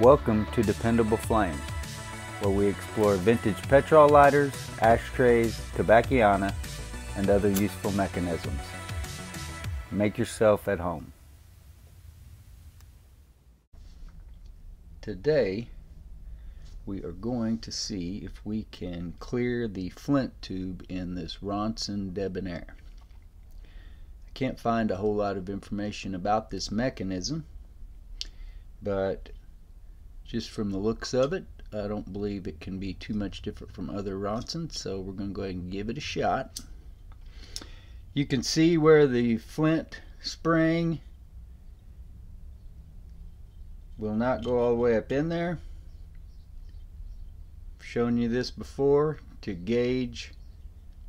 Welcome to Dependable Flame, where we explore vintage petrol lighters, ashtrays, tobacconana, and other useful mechanisms. Make yourself at home. Today, we are going to see if we can clear the flint tube in this Ronson Debonair. I can't find a whole lot of information about this mechanism, but just from the looks of it, I don't believe it can be too much different from other Ronsons, so we're going to go ahead and give it a shot. You can see where the flint spring will not go all the way up in there. I've shown you this before. To gauge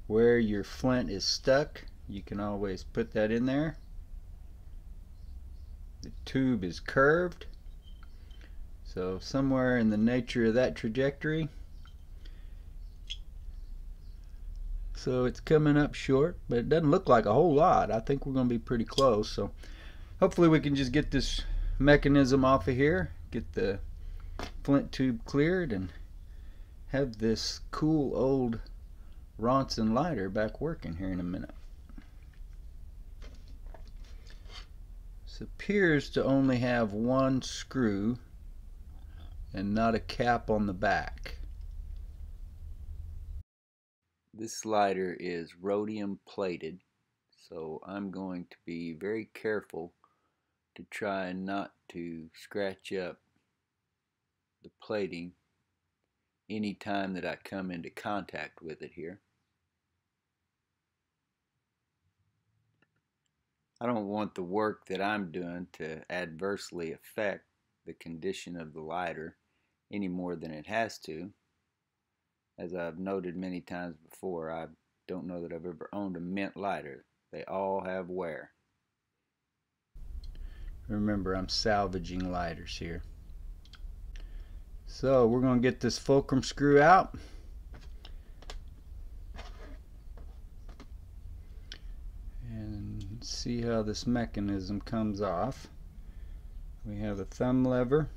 where your flint is stuck, you can always put that in there. The tube is curved, so somewhere in the nature of that trajectory. So it's coming up short, but it doesn't look like a whole lot. I think we're going to be pretty close. So hopefully we can just get this mechanism off of here, get the flint tube cleared, and have this cool old Ronson lighter back working here in a minute. This appears to only have one screw and not a cap on the back. This lighter is rhodium plated, so I'm going to be very careful to try not to scratch up the plating any time that I come into contact with it here. I don't want the work that I'm doing to adversely affect the condition of the lighter any more than it has to. As I've noted many times before, I don't know that I've ever owned a mint lighter. They all have wear. Remember, I'm salvaging lighters here. So we're going to get this fulcrum screw out. And see how this mechanism comes off. We have a thumb lever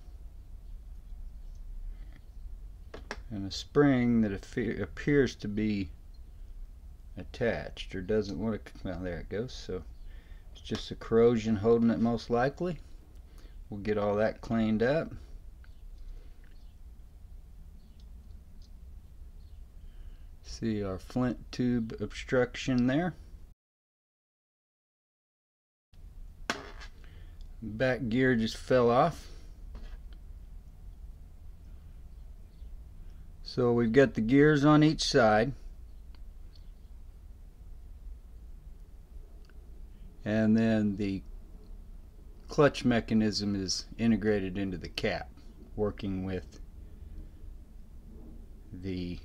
and a spring that appears to be attached, or doesn't want to. Well, there it goes. So it's just a corrosion holding it, most likely. We'll get all that cleaned up. See our flint tube obstruction there. Back gear just fell off. So we've got the gears on each side, and then the clutch mechanism is integrated into the cap, working with the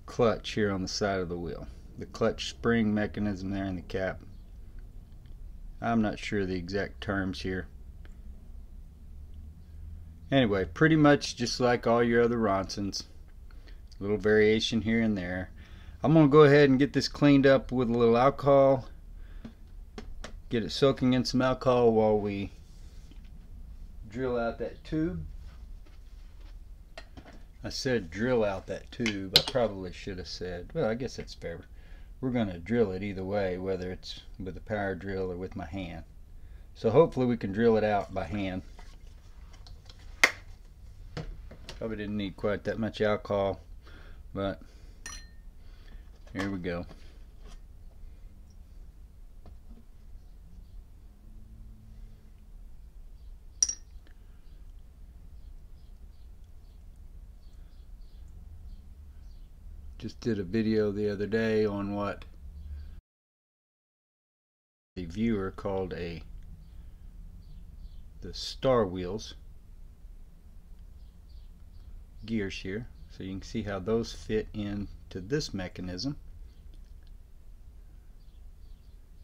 clutch here on the side of the wheel. The clutch spring mechanism there in the cap. I'm not sure the exact terms here. Anyway, pretty much just like all your other Ronsons. A little variation here and there. I'm going to go ahead and get this cleaned up with a little alcohol. Get it soaking in some alcohol while we drill out that tube. I said drill out that tube. I probably should have said, well, I guess that's fair. We're going to drill it either way, whether it's with a power drill or with my hand. So hopefully we can drill it out by hand. Probably didn't need quite that much alcohol, but here we go. Just did a video the other day on what the viewer called the star wheels gears here, so you can see how those fit into this mechanism,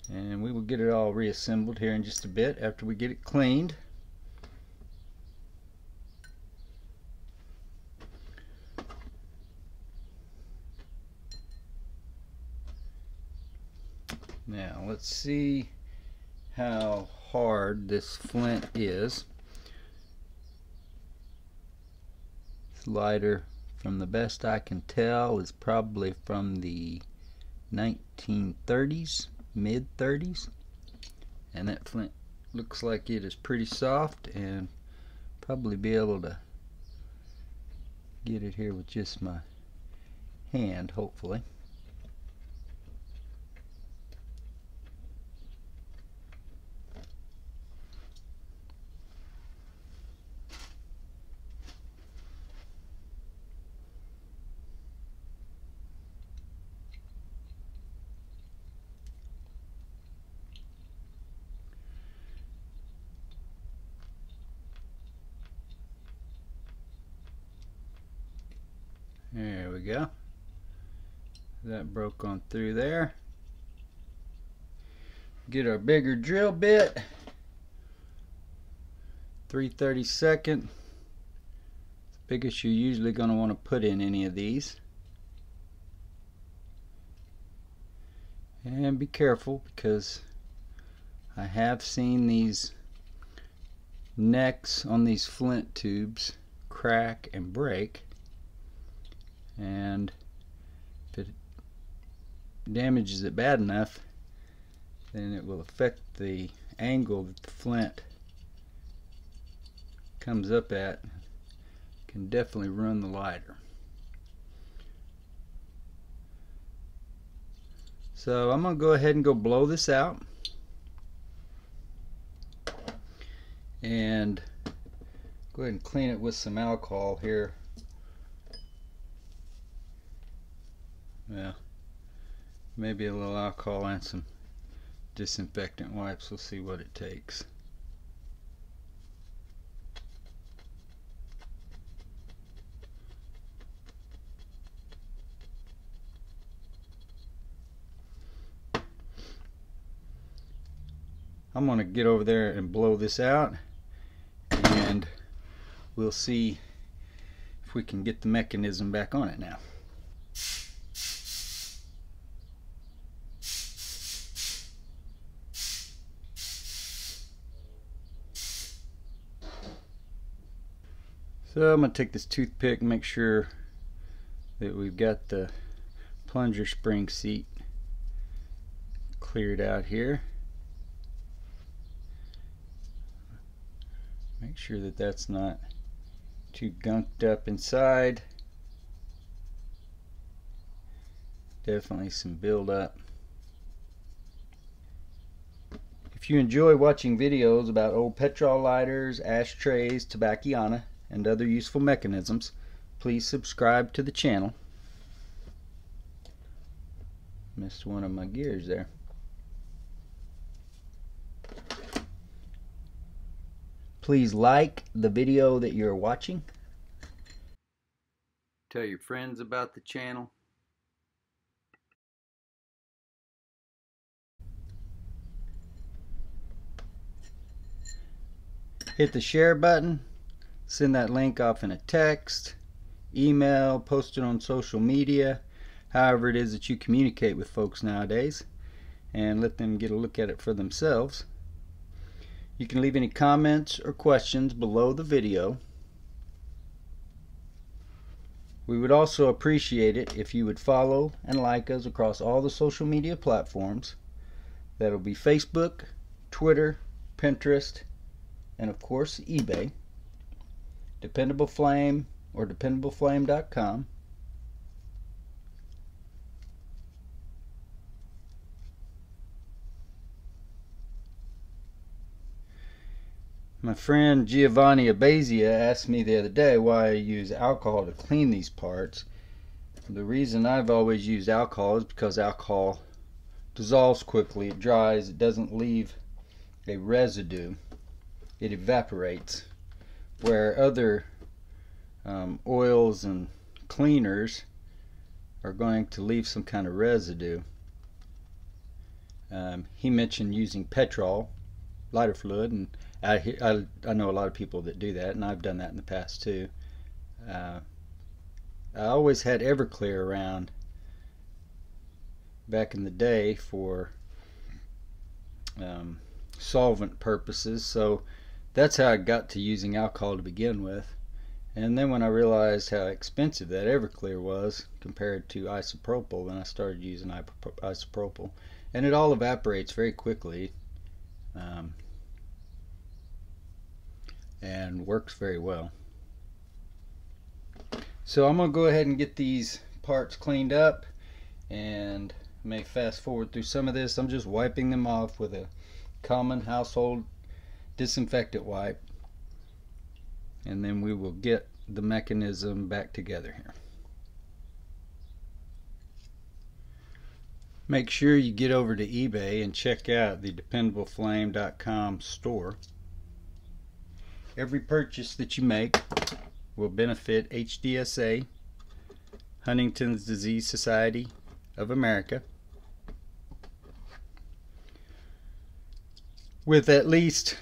and we will get it all reassembled here in just a bit after we get it cleaned. Now let's see how hard this flint is. This lighter, from the best I can tell, is probably from the 1930s, mid-30s, and that flint looks like it is pretty soft, and probably be able to get it here with just my hand, hopefully. There we go. That broke on through there. Get our bigger drill bit. 3/32. Biggest you're usually going to want to put in any of these. And be careful, because I have seen these necks on these flint tubes crack and break. And if it damages it bad enough, then it will affect the angle that the flint comes up at. Can definitely ruin the lighter. So I'm going to go ahead and go blow this out, and go ahead and clean it with some alcohol here. Well, maybe a little alcohol and some disinfectant wipes. We'll see what it takes. I'm going to get over there and blow this out, and we'll see if we can get the mechanism back on it now. So I'm going to take this toothpick and make sure that we've got the plunger spring seat cleared out here. Make sure that that's not too gunked up inside. Definitely some buildup. If you enjoy watching videos about old petrol lighters, ashtrays, tobacconana, and other useful mechanisms, please subscribe to the channel. Missed one of my gears there. Please like the video that you're watching. Tell your friends about the channel. Hit the share button. Send that link off in a text, email, post it on social media, however it is that you communicate with folks nowadays, and let them get a look at it for themselves. You can leave any comments or questions below the video. We would also appreciate it if you would follow and like us across all the social media platforms. That'll be Facebook, Twitter, Pinterest, and of course eBay. Dependable Flame or dependableflame.com. My friend Giovanni Abazia asked me the other day why I use alcohol to clean these parts. The reason I've always used alcohol is because alcohol dissolves quickly, it dries, it doesn't leave a residue, it evaporates. Where other oils and cleaners are going to leave some kind of residue. He mentioned using petrol, lighter fluid, and I know a lot of people that do that, and I've done that in the past too. I always had Everclear around back in the day for solvent purposes, so that's how I got to using alcohol to begin with. And then when I realized how expensive that Everclear was compared to isopropyl, then I started using isopropyl, and it all evaporates very quickly and works very well. So I'm going to go ahead and get these parts cleaned up, and may fast forward through some of this. I'm just wiping them off with a common household disinfectant wipe, and then we will get the mechanism back together here. Make sure you get over to eBay and check out the dependableflame.com store. Every purchase that you make will benefit HDSA, Huntington's Disease Society of America, with at least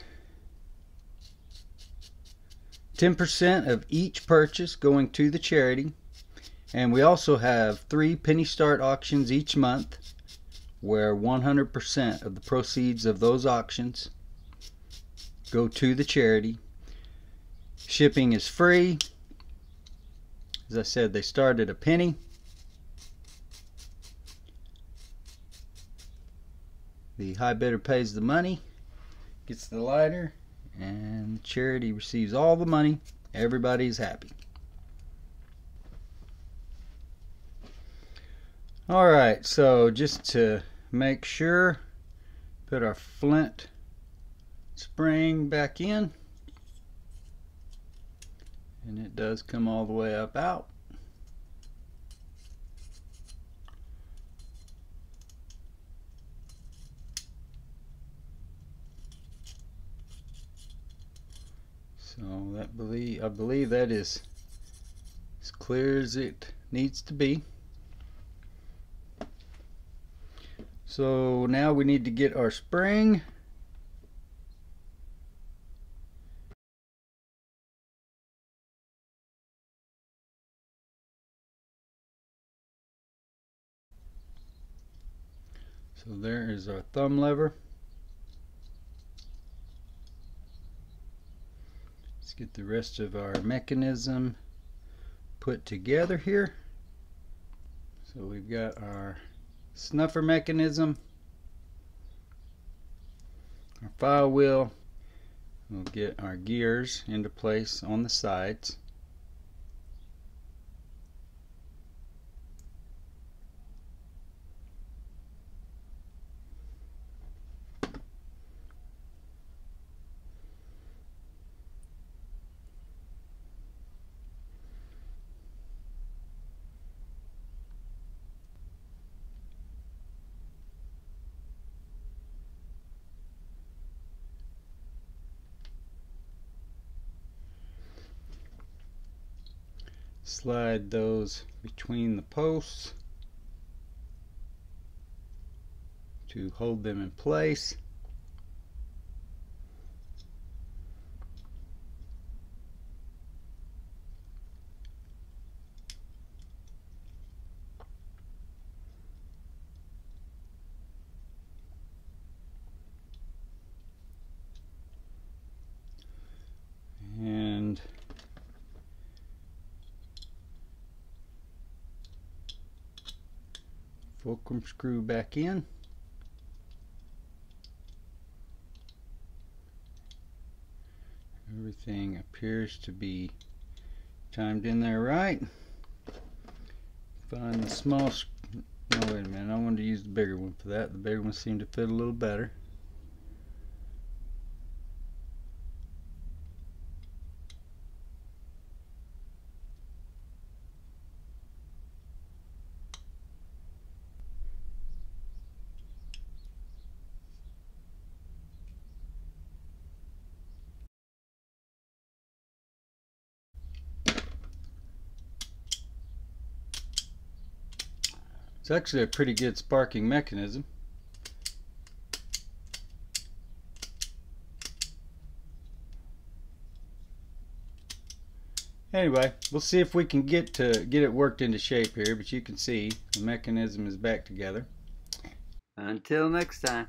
10% of each purchase going to the charity. And we also have 3 penny start auctions each month, where 100% of the proceeds of those auctions go to the charity. Shipping is free. As I said, they start at a penny. The high bidder pays the money, gets the lighter, and the charity receives all the money. Everybody's happy. Alright, so just to make sure, put our flint spring back in, and it does come all the way up out. So I believe that is as clear as it needs to be. So now we need to get our spring. So there is our thumb lever. Let's get the rest of our mechanism put together here. So we've got our snuffer mechanism, our file wheel. We'll get our gears into place on the sides. Slide those between the posts to hold them in place. And fulcrum screw back in. Everything appears to be timed in there right. Find the small, no wait a minute, I wanted to use the bigger one for that. The bigger one seemed to fit a little better. It's actually a pretty good sparking mechanism. Anyway, we'll see if we can get it worked into shape here, but you can see the mechanism is back together. Until next time.